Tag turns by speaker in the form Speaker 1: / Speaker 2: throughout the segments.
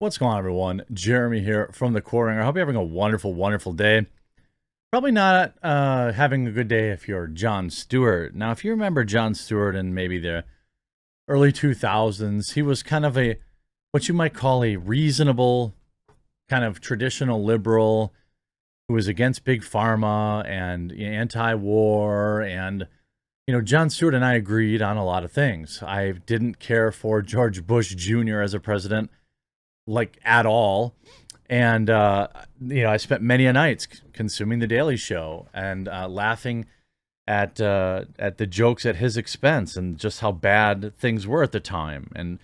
Speaker 1: What's going on, everyone? Jeremy here from the Core. I hope you're having a wonderful, wonderful day. Probably not having a good day if you're Jon Stewart. Now, if you remember Jon Stewart in maybe the early 2000s, he was kind of what you might call a reasonable, kind of traditional liberal who was against big pharma and anti-war. And, Jon Stewart and I agreed on a lot of things. I didn't care for George Bush Jr. as a president, like at all. And, I spent many a nights consuming The Daily Show and laughing at the jokes at his expense and just how bad things were at the time. And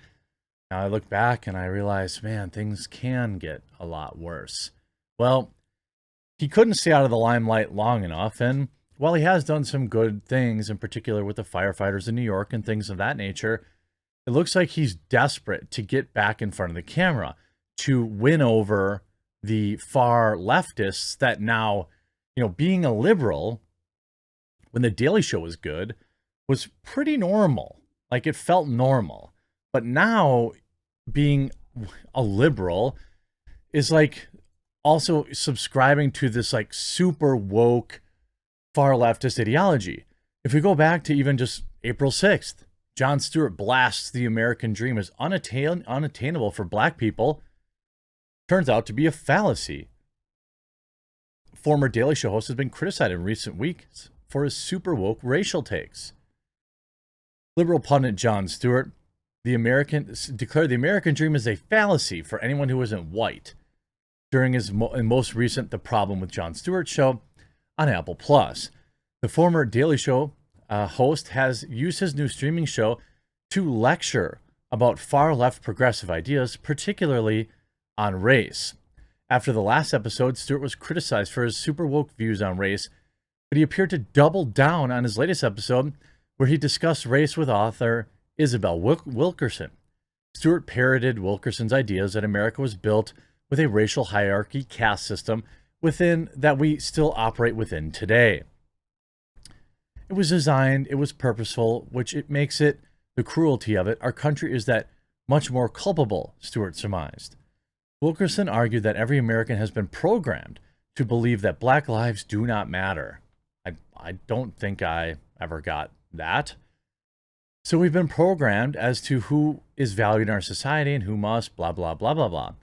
Speaker 1: now I look back and I realize, man, things can get a lot worse. Well, he couldn't stay out of the limelight long enough. And while he has done some good things, in particular with the firefighters in New York and things of that nature, it looks like he's desperate to get back in front of the camera to win over the far leftists that now, being a liberal when The Daily Show was good was pretty normal. Like, it felt normal. But now being a liberal is like also subscribing to this like super woke far leftist ideology. If we go back to even just April 6th, Jon Stewart blasts the American dream as unattainable for black people. Turns out to be a fallacy. Former Daily Show host has been criticized in recent weeks for his super woke racial takes. Liberal pundit Jon Stewart declared the American dream is a fallacy for anyone who isn't white during his most recent The Problem with Jon Stewart show on Apple Plus. The former Daily Show host has used his new streaming show to lecture about far-left progressive ideas, particularly on race. After the last episode, Stewart was criticized for his super woke views on race, but he appeared to double down on his latest episode where he discussed race with author Isabel Wilkerson. Stewart parroted Wilkerson's ideas that America was built with a racial hierarchy caste system within that we still operate within today. It was designed, it was purposeful, which it makes it, the cruelty of it, our country is that much more culpable, Stewart surmised. Wilkerson argued that every American has been programmed to believe that black lives do not matter. I don't think I ever got that. So we've been programmed as to who is valued in our society and who must, blah, blah, blah, blah, blah.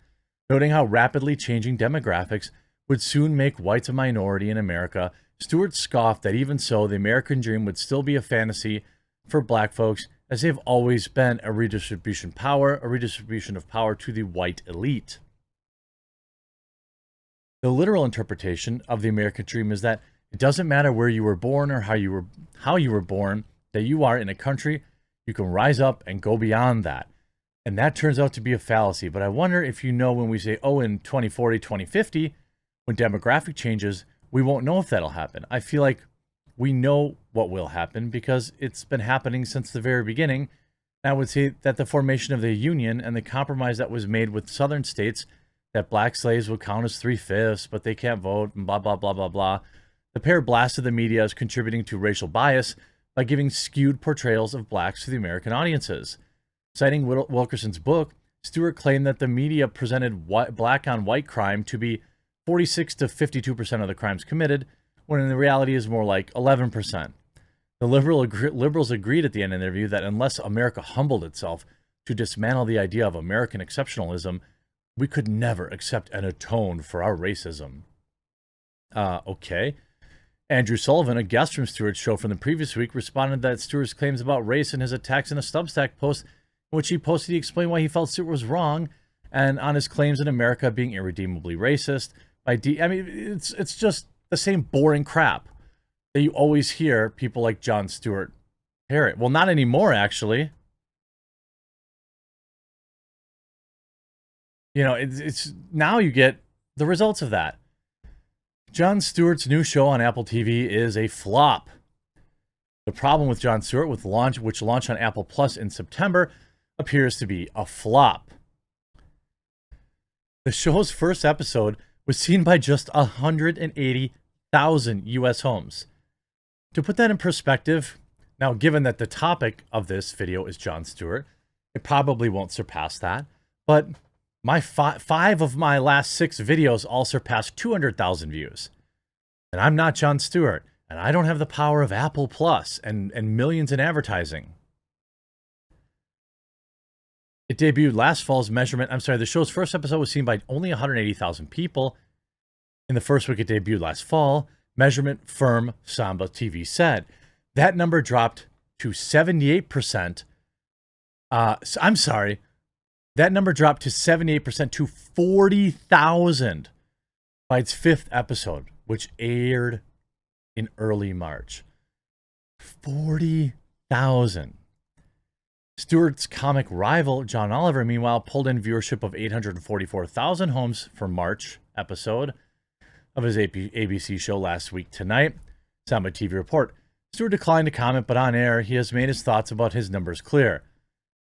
Speaker 1: Noting how rapidly changing demographics would soon make whites a minority in America, Stewart scoffed that even so, the American dream would still be a fantasy for black folks, as they've always been a redistribution of power to the white elite. The literal interpretation of the American dream is that it doesn't matter where you were born or how you were born, that you are in a country, you can rise up and go beyond that. And that turns out to be a fallacy. But I wonder if when we say, in 2040, 2050, when demographic changes, we won't know if that'll happen. I feel like we know what will happen because it's been happening since the very beginning. And I would say that the formation of the Union and the compromise that was made with southern states that black slaves would count as 3/5, but they can't vote, and blah, blah, blah, blah, blah. The pair blasted the media as contributing to racial bias by giving skewed portrayals of blacks to the American audiences. Citing Wilkerson's book, Stewart claimed that the media presented black on white crime to be 46 to 52% of the crimes committed, when in the reality is more like 11%. The liberals agreed at the end of the interview that unless America humbled itself to dismantle the idea of American exceptionalism, we could never accept and atone for our racism. Okay. Andrew Sullivan, a guest from Stewart's show from the previous week, responded that Stewart's claims about race and his attacks in a Substack post in which he posted, he explained why he felt Stewart was wrong and on his claims in America being irredeemably racist. It's just the same boring crap that you always hear people like Jon Stewart parrot. Well, not anymore, actually. It's now you get the results of that. Jon Stewart's new show on Apple TV is a flop. The problem with Jon Stewart, which launched on Apple Plus in September, appears to be a flop. The show's first episode was seen by just 180,000 U.S. homes. To put that in perspective, now given that the topic of this video is Jon Stewart, it probably won't surpass that, but My five of my last 6 videos all surpassed 200,000 views. And I'm not Jon Stewart, and I don't have the power of Apple Plus and millions in advertising. It debuted last fall's measurement. I'm sorry, the show's first episode was seen by only 180,000 people. In the first week it debuted last fall, measurement firm Samba TV said. That number dropped to 78%. I'm sorry. That number dropped to 78% to 40,000 by its 5th episode, which aired in early March. 40,000. Stewart's comic rival, John Oliver, meanwhile, pulled in viewership of 844,000 homes for March episode of his ABC show Last Week Tonight. Samba TV report. Stewart declined to comment, but on air, he has made his thoughts about his numbers clear.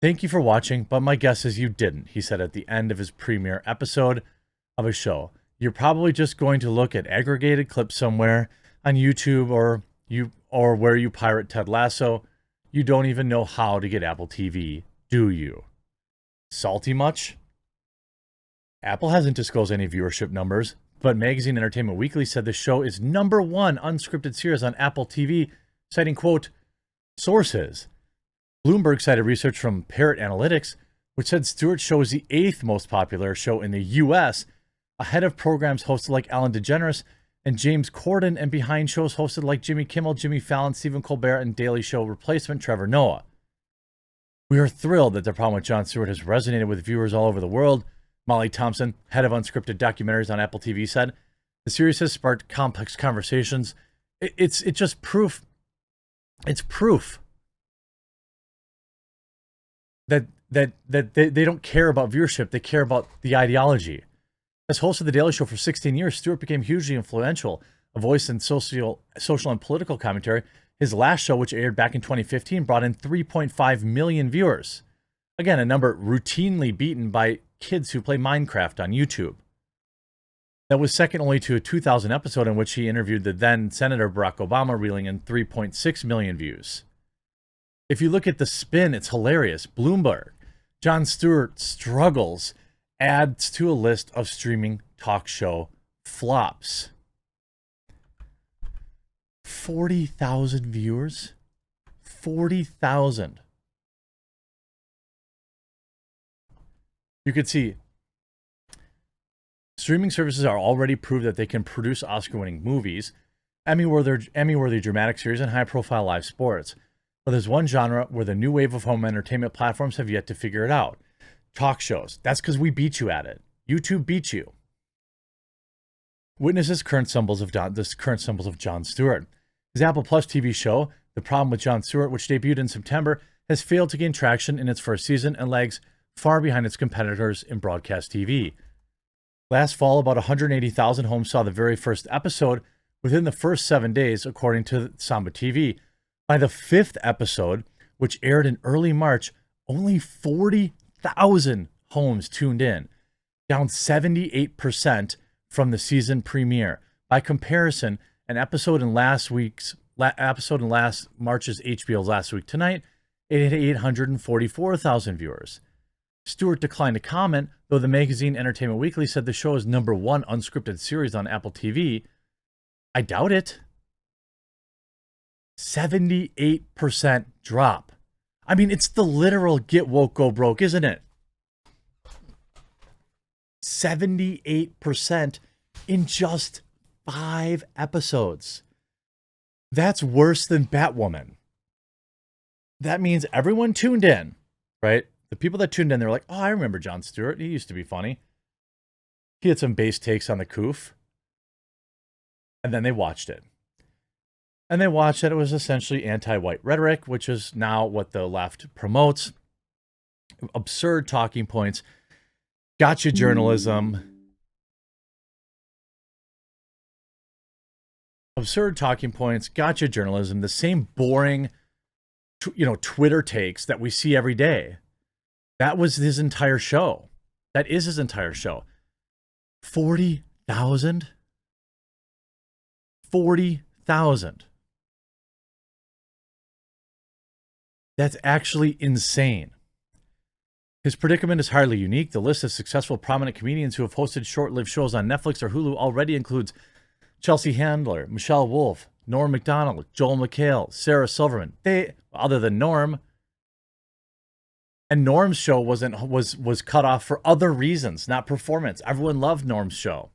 Speaker 1: Thank you for watching, but my guess is you didn't, he said at the end of his premiere episode of his show. You're probably just going to look at aggregated clips somewhere on YouTube or where you pirate Ted Lasso. You don't even know how to get Apple TV, do you? Salty much? Apple hasn't disclosed any viewership numbers, but Magazine Entertainment Weekly said the show is #1 unscripted series on Apple TV, citing, quote, sources. Bloomberg cited research from Parrot Analytics, which said Stewart's show is the 8th most popular show in the U.S., ahead of programs hosted like Ellen DeGeneres and James Corden, and behind shows hosted like Jimmy Kimmel, Jimmy Fallon, Stephen Colbert, and Daily Show replacement Trevor Noah. We are thrilled that the problem with Jon Stewart has resonated with viewers all over the world, Molly Thompson, head of unscripted documentaries on Apple TV, said. The series has sparked complex conversations. It's just proof. It's proof that they don't care about viewership. They care about the ideology. As host of The Daily Show for 16 years, Stewart became hugely influential, a voice in social and political commentary. His last show, which aired back in 2015, brought in 3.5 million viewers. Again, a number routinely beaten by kids who play Minecraft on YouTube. That was second only to a 2000 episode in which he interviewed the then Senator Barack Obama, reeling in 3.6 million views. If you look at the spin, it's hilarious. Bloomberg, Jon Stewart Struggles, adds to a list of streaming talk show flops. 40,000 viewers? 40,000. You could see streaming services are already proved that they can produce Oscar-winning movies, Emmy-worthy dramatic series, and high-profile live sports. But there's one genre where the new wave of home entertainment platforms have yet to figure it out. Talk shows. That's because we beat you at it. YouTube beat you. Witness the current symbols of Jon Stewart. His Apple Plus TV show, The Problem with Jon Stewart, which debuted in September, has failed to gain traction in its first season and lags far behind its competitors in broadcast TV. Last fall, about 180,000 homes saw the very first episode within the first 7 days, according to Samba TV. By the 5th episode, which aired in early March, only 40,000 homes tuned in, down 78% from the season premiere. By comparison, an episode in last March's HBO's Last Week Tonight, it had 844,000 viewers. Stewart declined to comment, though the magazine Entertainment Weekly said the show is #1 unscripted series on Apple TV. I doubt it. 78% drop. I mean, it's the literal get woke, go broke, isn't it? 78% in just 5 episodes. That's worse than Batwoman. That means everyone tuned in, right? The people that tuned in, they're like, oh, I remember Jon Stewart. He used to be funny. He had some base takes on the coof. And then they watched it. And they watched that it was essentially anti-white rhetoric, which is now what the left promotes. Absurd talking points. Gotcha journalism. Absurd talking points. Gotcha journalism. The same boring, Twitter takes that we see every day. That was his entire show. That is his entire show. 40,000? 40,000. That's actually insane. His predicament is hardly unique. The list of successful prominent comedians who have hosted short-lived shows on Netflix or Hulu already includes Chelsea Handler, Michelle Wolf, Norm Macdonald, Joel McHale, Sarah Silverman. They, other than Norm, and Norm's show was cut off for other reasons, not performance. Everyone loved Norm's show.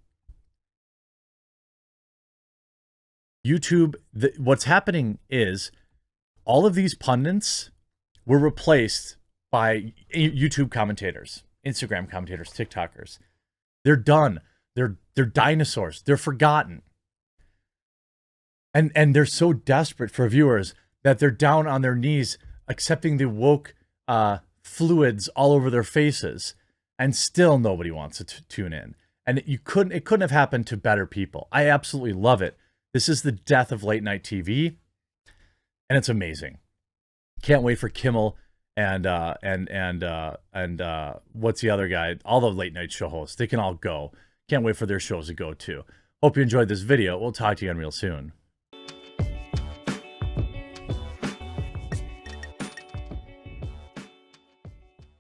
Speaker 1: YouTube, what's happening is all of these pundits were replaced by YouTube commentators, Instagram commentators, TikTokers. They're done. They're dinosaurs. They're forgotten. And they're so desperate for viewers that they're down on their knees accepting the woke fluids all over their faces, and still nobody wants to tune in. And it couldn't have happened to better people. I absolutely love it. This is the death of late night TV, and it's amazing. Can't wait for Kimmel and what's the other guy? All the late night show hosts. They can all go. Can't wait for their shows to go too. Hope you enjoyed this video. We'll talk to you again real soon.